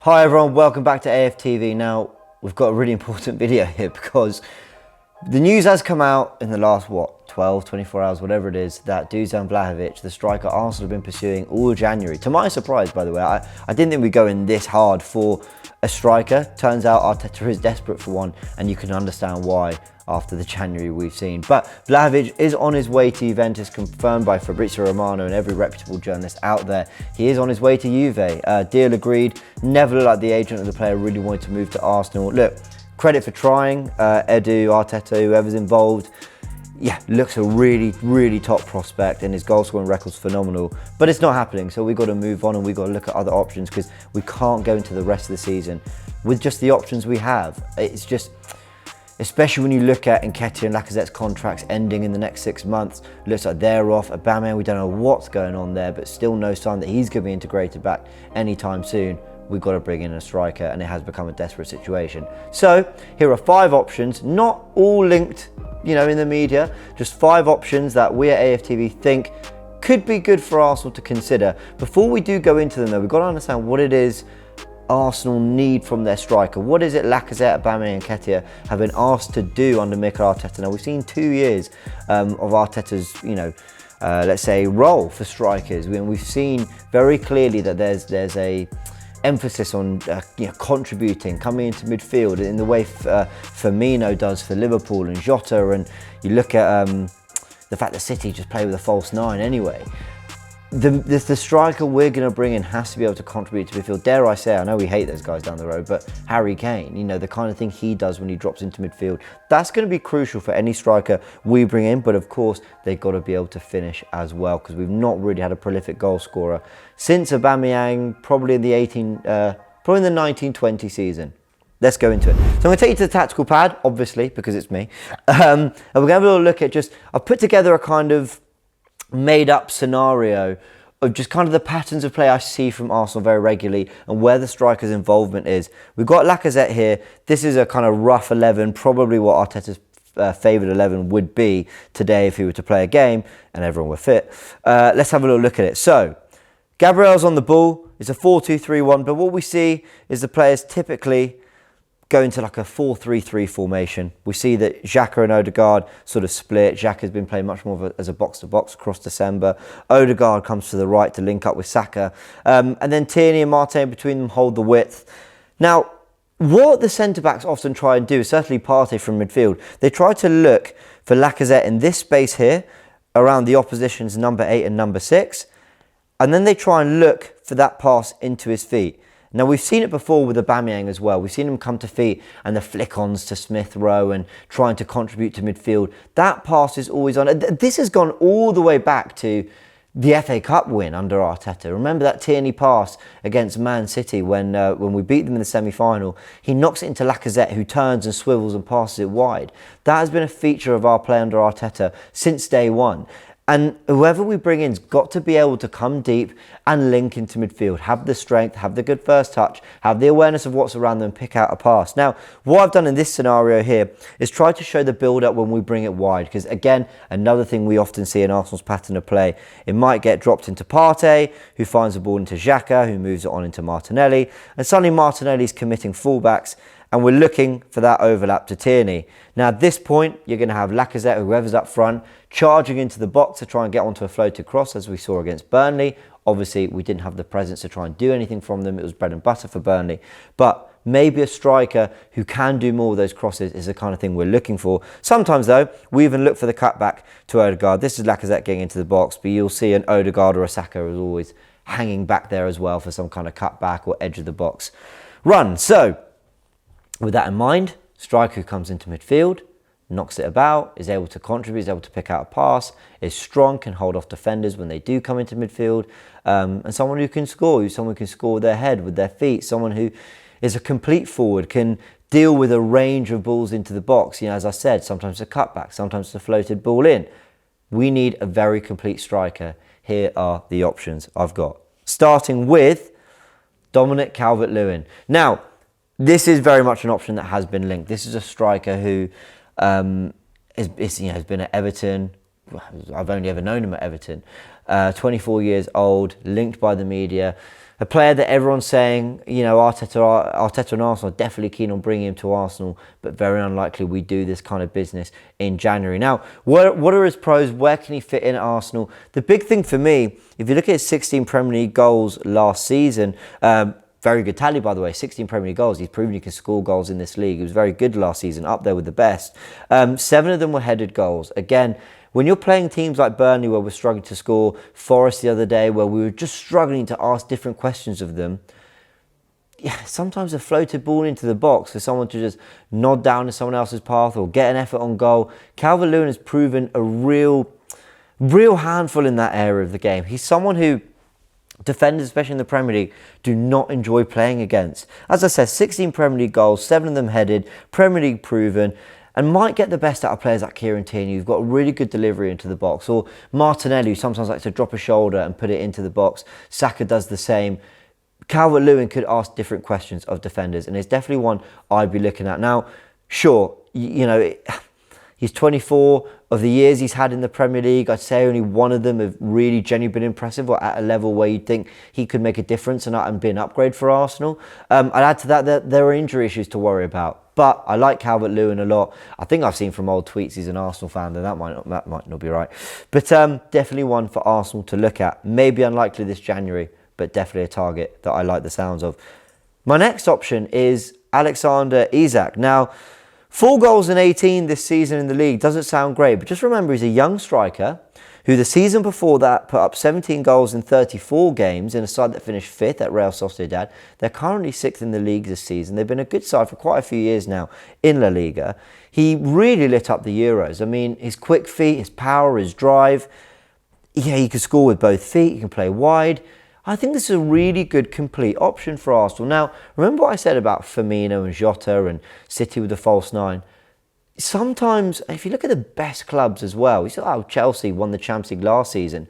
Hi everyone, welcome back to AFTV. Now, we've got a really important video here because the news has come out in the last, 12, 24 hours, whatever it is, that Dušan Vlahović, the striker Arsenal have been pursuing all January. To my surprise, by the way, I didn't think we'd go in this hard for a striker. Turns out Arteta is desperate for one, and you can understand why after the January we've seen. But Vlahović is on his way to Juventus, confirmed by Fabrizio Romano and every reputable journalist out there. He is on his way to Juve. Deal agreed. Never looked like the agent of the player really wanted to move to Arsenal. Look, credit for trying. Edu, Arteta, whoever's involved. Yeah, looks a really top prospect, and his goal scoring record's phenomenal. But it's not happening, so we've got to move on and we've got to look at other options because we can't go into the rest of the season with just the options we have. It's just, especially when you look at Nketiah and Lacazette's contracts ending in the next 6 months, looks like they're off. Aubameyang, we don't know what's going on there, but still no sign that he's going to be integrated back anytime soon. We've got to bring in a striker, and it has become a desperate situation. So here are 5 options, not all linked, in the media, just 5 options that we at AFTV think could be good for Arsenal to consider. Before we do go into them though, we've got to understand what it is Arsenal need from their striker. What is it Lacazette, Aubameyang and Nketiah have been asked to do under Mikel Arteta? Now we've seen 2 years of Arteta's, let's say, role for strikers. We've seen very clearly that there's a emphasis on contributing, coming into midfield in the way Firmino does for Liverpool and Jota, and you look at the fact that City just play with a false 9 anyway. The striker we're going to bring in has to be able to contribute to midfield. Dare I say, I know we hate those guys down the road, but Harry Kane, the kind of thing he does when he drops into midfield, that's going to be crucial for any striker we bring in. But of course, they've got to be able to finish as well, because we've not really had a prolific goal scorer since Aubameyang, probably in the 1920 season. Let's go into it. So I'm going to take you to the tactical pad, obviously, because it's me. And we're going to have a little look at I've put together a kind of made up scenario of just kind of the patterns of play I see from Arsenal very regularly and where the striker's involvement is. We've got Lacazette here. This is a kind of rough 11, probably what Arteta's favoured 11 would be today if he were to play a game and everyone were fit. Let's have a little look at it. So, Gabriel's on the ball. It's a 4-2-3-1, but what we see is the players typically go into like a 4-3-3 formation. We see that Xhaka and Odegaard sort of split. Xhaka's been playing much more as a box-to-box across December. Odegaard comes to the right to link up with Saka. And then Tierney and Martin between them hold the width. Now, what the centre-backs often try and do, certainly Partey from midfield, they try to look for Lacazette in this space here, around the opposition's number 8 and number 6. And then they try and look for that pass into his feet. Now, we've seen it before with Aubameyang as well. We've seen him come to feet and the flick-ons to Smith Rowe and trying to contribute to midfield. That pass is always on. This has gone all the way back to the FA Cup win under Arteta. Remember that Tierney pass against Man City when we beat them in the semi-final? He knocks it into Lacazette, who turns and swivels and passes it wide. That has been a feature of our play under Arteta since day one. And whoever we bring in's got to be able to come deep and link into midfield, have the strength, have the good first touch, have the awareness of what's around them and pick out a pass. Now, what I've done in this scenario here is try to show the build-up when we bring it wide, because again, another thing we often see in Arsenal's pattern of play, it might get dropped into Partey, who finds the ball into Xhaka, who moves it on into Martinelli, and suddenly Martinelli's committing fullbacks, and we're looking for that overlap to Tierney. Now at this point, you're going to have Lacazette, whoever's up front, charging into the box to try and get onto a floated cross, as we saw against Burnley. Obviously, we didn't have the presence to try and do anything from them. It was bread and butter for Burnley. But maybe a striker who can do more of those crosses is the kind of thing we're looking for. Sometimes, though, we even look for the cutback to Odegaard. This is Lacazette getting into the box, but you'll see an Odegaard or a Saka is always hanging back there as well for some kind of cutback or edge of the box run. So, with that in mind, striker who comes into midfield, knocks it about, is able to contribute, is able to pick out a pass, is strong, can hold off defenders when they do come into midfield, and someone who can score, someone who can score with their head, with their feet, someone who is a complete forward, can deal with a range of balls into the box. As I said, sometimes a cutback, sometimes a floated ball in. We need a very complete striker. Here are the options I've got. Starting with Dominic Calvert-Lewin. Now, this is very much an option that has been linked. This is a striker who has been at Everton. I've only ever known him at Everton. 24 years old, linked by the media. A player that everyone's saying, you know, Arteta and Arsenal are definitely keen on bringing him to Arsenal, but very unlikely we do this kind of business in January. Now, what are his pros? Where can he fit in at Arsenal? The big thing for me, if you look at his 16 Premier League goals last season, very good tally, by the way, 16 Premier League goals. He's proven he can score goals in this league. He was very good last season, up there with the best. 7 of them were headed goals. Again, when you're playing teams like Burnley, where we're struggling to score, Forest the other day, where we were just struggling to ask different questions of them, yeah, sometimes a floated ball into the box for someone to just nod down to someone else's path or get an effort on goal. Calvert-Lewin has proven a real handful in that area of the game. He's someone who defenders, especially in the Premier League, do not enjoy playing against. As I said, 16 Premier League goals, 7 of them headed, Premier League proven, and might get the best out of players like Kieran Tierney, who've got a really good delivery into the box, or Martinelli, who sometimes likes to drop a shoulder and put it into the box. Saka does the same. Calvert-Lewin could ask different questions of defenders, and it's definitely one I'd be looking at. Now, sure, you know, he's 24. Of the years he's had in the Premier League, I'd say only one of them have really genuinely been impressive, or at a level where you'd think he could make a difference and be an upgrade for Arsenal. I'd add to that there are injury issues to worry about. But I like Calvert-Lewin a lot. I think I've seen from old tweets he's an Arsenal fan, and that might not be right. But definitely one for Arsenal to look at. Maybe unlikely this January, but definitely a target that I like the sounds of. My next option is Alexander Isak. Now, 4 goals in 18 this season in the league doesn't sound great, but just remember he's a young striker who the season before that put up 17 goals in 34 games in a side that finished 5th at Real Sociedad. They're currently 6th in the league this season. They've been a good side for quite a few years now in La Liga. He really lit up the Euros. I mean, his quick feet, his power, his drive. Yeah, he can score with both feet. He can play wide. I think this is a really good complete option for Arsenal. Now, remember what I said about Firmino and Jota and City with the false 9? Sometimes, if you look at the best clubs as well, you saw how Chelsea won the Champions League last season.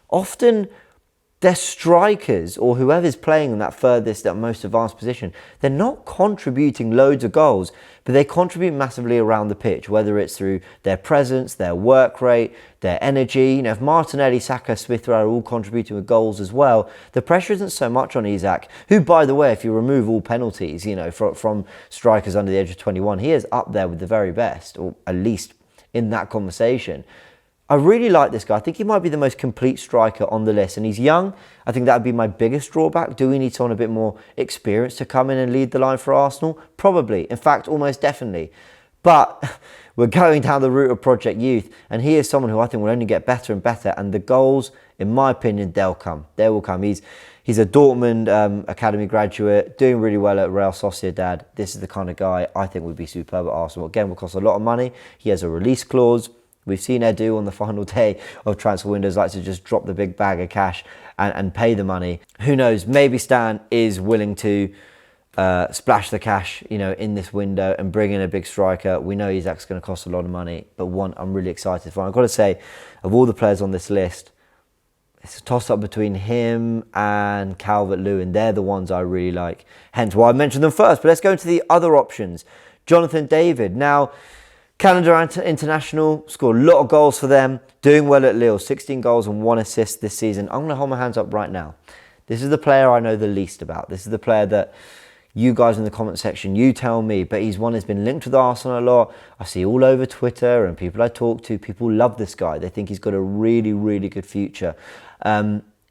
Often, their strikers or whoever's playing in that furthest, that most advanced position, they're not contributing loads of goals, but they contribute massively around the pitch, whether it's through their presence, their work rate, their energy. You know, if Martinelli, Saka, Smith Rowe are all contributing with goals as well, the pressure isn't so much on Isak, who, by the way, if you remove all penalties, you know, from strikers under the age of 21, he is up there with the very best, or at least in that conversation. I really like this guy. I think he might be the most complete striker on the list, and he's young. I think that would be my biggest drawback. Do we need someone a bit more experienced to come in and lead the line for Arsenal? Probably. In fact, almost definitely. But we're going down the route of Project Youth, and he is someone who I think will only get better and better, and the goals, in my opinion, they'll come. They will come. He's a Dortmund academy graduate, doing really well at Real Sociedad. This is the kind of guy I think would be superb at Arsenal. Again, will cost a lot of money. He has a release clause. We've seen Edu on the final day of transfer windows like to just drop the big bag of cash and pay the money. Who knows? Maybe Stan is willing to splash the cash, you know, in this window and bring in a big striker. We know Isak's going to cost a lot of money, but one I'm really excited for. I've got to say, of all the players on this list, it's a toss-up between him and Calvert-Lewin. They're the ones I really like. Hence why I mentioned them first. But let's go into the other options. Jonathan David. Now, Canada International, scored a lot of goals for them, doing well at Lille, 16 goals and 1 assist this season. I'm going to hold my hands up right now. This is the player I know the least about. This is the player that you guys in the comment section, you tell me, but he's one that's been linked with Arsenal a lot. I see all over Twitter and people I talk to, people love this guy. They think he's got a really, really good future.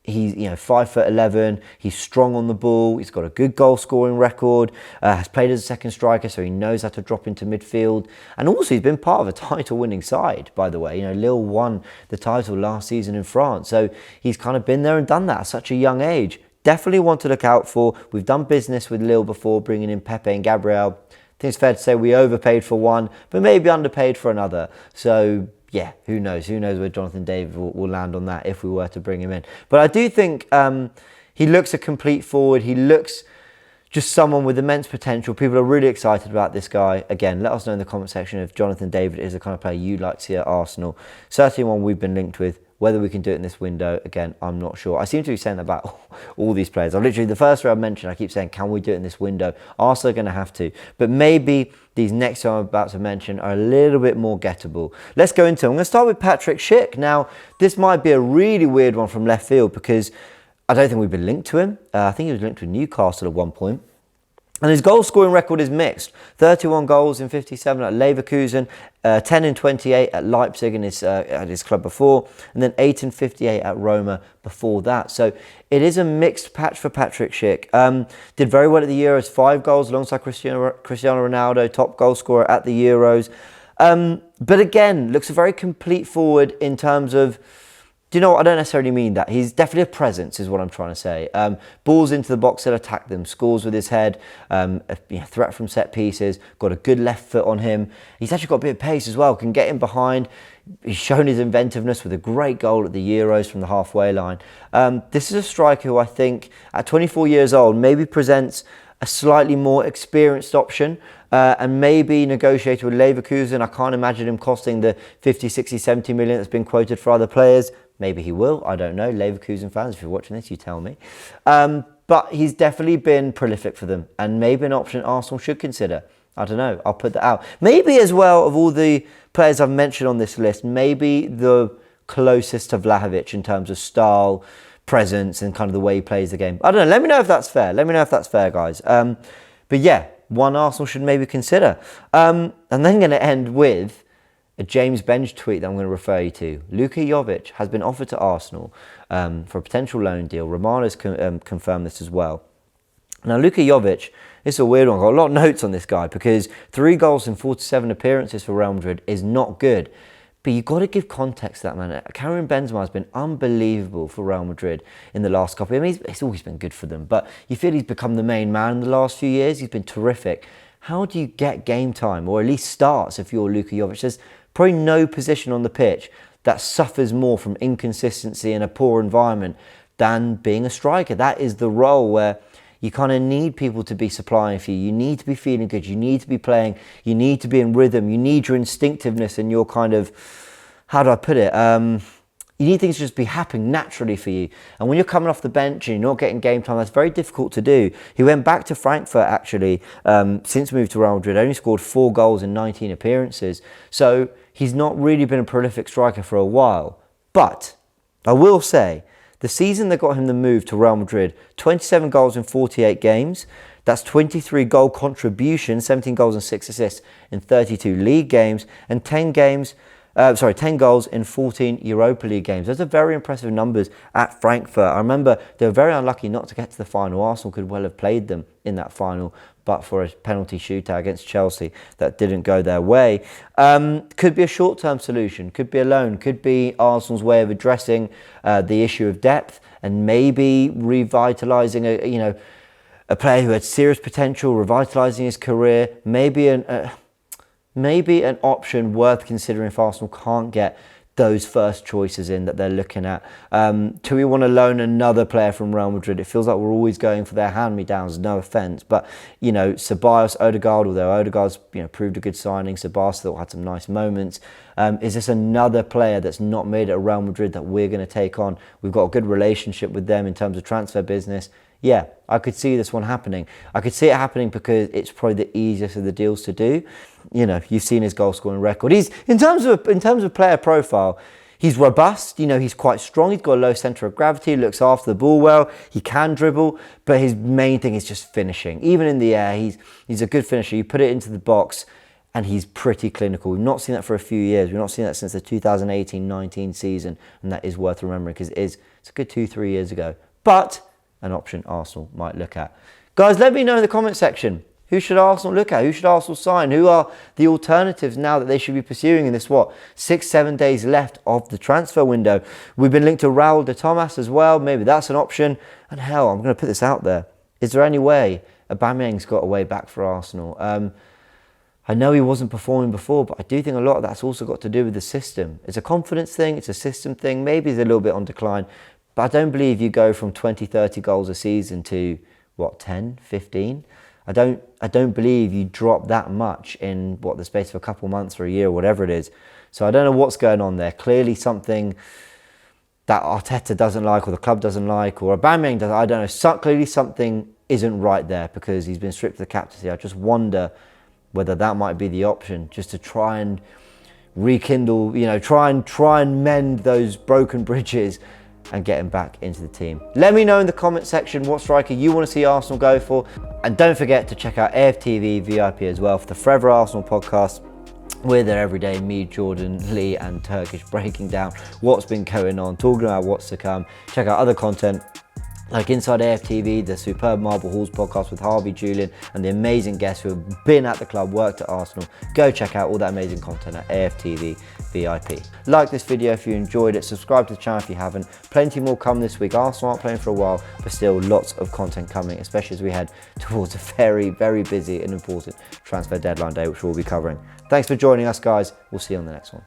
He's 5'11". He's strong on the ball. He's got a good goal scoring record. Has played as a second striker, so he knows how to drop into midfield. And also, he's been part of a title-winning side. By the way, you know, Lille won the title last season in France, so he's kind of been there and done that at such a young age. Definitely one to look out for. We've done business with Lille before, bringing in Pepe and Gabriel. I think it's fair to say we overpaid for one, but maybe underpaid for another. So yeah, who knows? Who knows where Jonathan David will land on that if we were to bring him in. But I do think he looks a complete forward. He looks just someone with immense potential. People are really excited about this guy. Again, let us know in the comment section if Jonathan David is the kind of player you'd like to see at Arsenal. Certainly one we've been linked with. Whether we can do it in this window, again, I'm not sure. I seem to be saying that about all these players. I've literally, the first row I mentioned, I keep saying, can we do it in this window? Arsenal are going to have to. But maybe these next two I'm about to mention are a little bit more gettable. Let's go into them. I'm going to start with Patrik Schick. Now, this might be a really weird one from left field because I don't think we've been linked to him. I think he was linked to Newcastle at one point. And his goal scoring record is mixed. 31 goals in 57 at Leverkusen, 10 in 28 at Leipzig at his club before, and then 8 in 58 at Roma before that. So it is a mixed patch for Patrik Schick. Did very well at the Euros, 5 goals alongside Cristiano Ronaldo, top goal scorer at the Euros. But again, looks a very complete forward in terms of, do you know what? I don't necessarily mean that. He's definitely a presence, is what I'm trying to say. Balls into the box that attack them, scores with his head, threat from set pieces, got a good left foot on him. He's actually got a bit of pace as well, can get in behind. He's shown his inventiveness with a great goal at the Euros from the halfway line. This is a striker who I think at 24 years old maybe presents a slightly more experienced option and maybe negotiated with Leverkusen. I can't imagine him costing the 50, 60, 70 million that's been quoted for other players. Maybe he will, I don't know. Leverkusen fans, if you're watching this, you tell me. But he's definitely been prolific for them and maybe an option Arsenal should consider. I don't know, I'll put that out. Maybe as well, of all the players I've mentioned on this list, maybe the closest to Vlahović in terms of style, presence and kind of the way he plays the game. I don't know, let me know if that's fair. Let me know if that's fair, guys. But yeah, one Arsenal should maybe consider. And then going to end with a James Bench tweet that I'm going to refer you to. Luka Jovic has been offered to Arsenal for a potential loan deal. Romano's confirmed this as well. Now, Luka Jovic, this is a weird one. I've got a lot of notes on this guy because 3 goals in 47 appearances for Real Madrid is not good. But you've got to give context to that, man. Karim Benzema has been unbelievable for Real Madrid in the last couple. I mean, it's always been good for them. But you feel he's become the main man in the last few years. He's been terrific. How do you get game time, or at least starts, if you're Luka Jovic? There's probably no position on the pitch that suffers more from inconsistency in a poor environment than being a striker. That is the role where you kind of need people to be supplying for you. You need to be feeling good. You need to be playing. You need to be in rhythm. You need your instinctiveness and your kind of, how do I put it? You need things to just be happening naturally for you. And when you're coming off the bench and you're not getting game time, that's very difficult to do. He went back to Frankfurt, actually, since moved to Real Madrid. Only scored 4 goals in 19 appearances. So he's not really been a prolific striker for a while. But I will say, the season that got him the move to Real Madrid, 27 goals in 48 games. That's 23 goal contributions, 17 goals and 6 assists in 32 league games, and 10 goals in 14 Europa League games. Those are very impressive numbers at Frankfurt. I remember they were very unlucky not to get to the final. Arsenal could well have played them in that final, but for a penalty shootout against Chelsea that didn't go their way. Could be a short-term solution, could be a loan, could be Arsenal's way of addressing the issue of depth and maybe revitalising a player who had serious potential, revitalising his career, maybe an option worth considering if Arsenal can't get those first choices in that they're looking at. Do we want to loan another player from Real Madrid? It feels like we're always going for their hand-me-downs, no offence. But, Ceballos, Odegaard, although Odegaard's proved a good signing, Ceballos thought had some nice moments. Is this another player that's not made at Real Madrid that we're going to take on? We've got a good relationship with them in terms of transfer business. Yeah, I could see this one happening. I could see it happening because it's probably the easiest of the deals to do. You've seen his goal scoring record. He's in terms of player profile, he's robust. He's quite strong. He's got a low centre of gravity. Looks after the ball well. He can dribble, but his main thing is just finishing. Even in the air, he's a good finisher. You put it into the box, and he's pretty clinical. We've not seen that for a few years. We've not seen that since the 2018-19 season, and that is worth remembering because it's a good 2-3 years ago. But an option Arsenal might look at. Guys, let me know in the comment section. Who should Arsenal look at? Who should Arsenal sign? Who are the alternatives now that they should be pursuing in this, 6-7 days left of the transfer window? We've been linked to Raul de Tomas as well. Maybe that's an option. And hell, I'm going to put this out there. Is there any way Aubameyang's got a way back for Arsenal? I know he wasn't performing before, but I do think a lot of that's also got to do with the system. It's a confidence thing. It's a system thing. Maybe he's a little bit on decline. But I don't believe you go from 20, 30 goals a season to, 10, 15? I don't believe you drop that much in, the space of a couple months or a year or whatever it is. So I don't know what's going on there. Clearly something that Arteta doesn't like or the club doesn't like or Aubameyang doesn't, I don't know. Clearly something isn't right there because he's been stripped of the captaincy. I just wonder whether that might be the option, just to try and rekindle, try and mend those broken bridges and getting back into the team. Let me know in the comment section what striker you want to see Arsenal go for. And don't forget to check out AFTV VIP as well for the Forever Arsenal podcast. We're there every day, me, Jordan, Lee and Turkish, breaking down what's been going on, talking about what's to come. Check out other content like Inside AFTV, the superb Marble Halls podcast with Harvey, Julian and the amazing guests who have been at the club, worked at Arsenal. Go check out all that amazing content at AFTV VIP. Like this video if you enjoyed it, subscribe to the channel if you haven't. Plenty more coming this week. Arsenal aren't playing for a while, but still lots of content coming, especially as we head towards a very, very busy and important transfer deadline day, which we'll be covering. Thanks for joining us, guys. We'll see you on the next one.